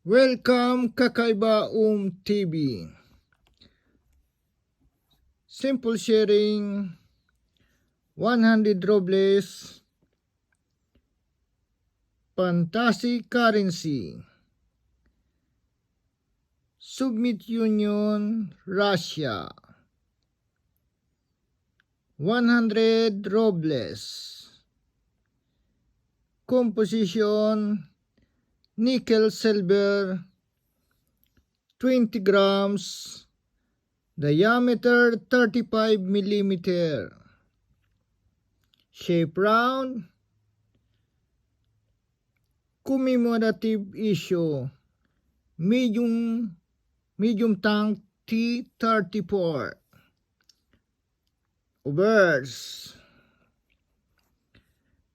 Welcome Kakaiba TV. Simple sharing 100 robles. Fantasy currency. Soviet Union, Russia. 100 robles. Composition nickel silver 20 grams, diameter 35 millimeter, shape round, commemorative issue, medium tank T-34, obverse,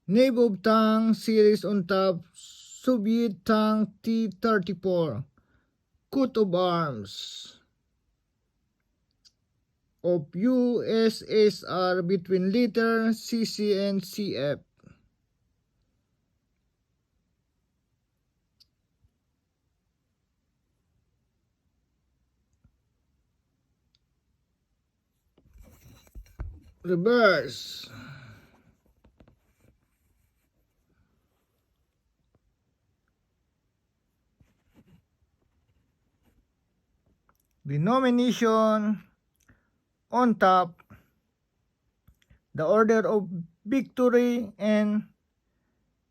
nave of tank series on top, Soviet tank T-34, coat of arms of USSR between liter CC and CF. Reverse. Denomination on top, the order of victory, and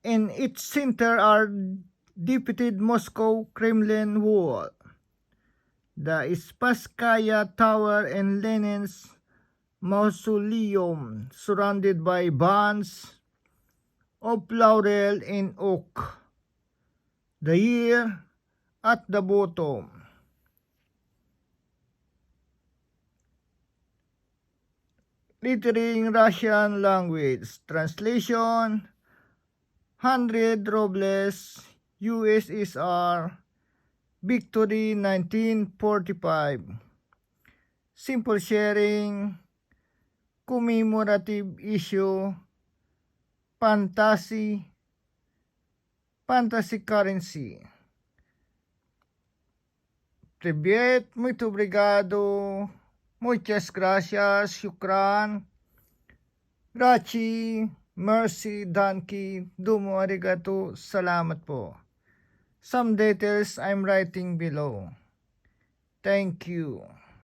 in its center are depicted Moscow Kremlin Wall, the Spasskaya Tower, and Lenin's mausoleum surrounded by bands of laurel and oak. The year at the bottom. Lettering Russian language. Translation 100 robles USSR Victory 1945. Simple sharing, commemorative issue, fantasy currency. Привет, muito obrigado, muchas gracias, shukran, rachi, mercy, danki, dumo arigato, salamat po. Some details I'm writing below. Thank you.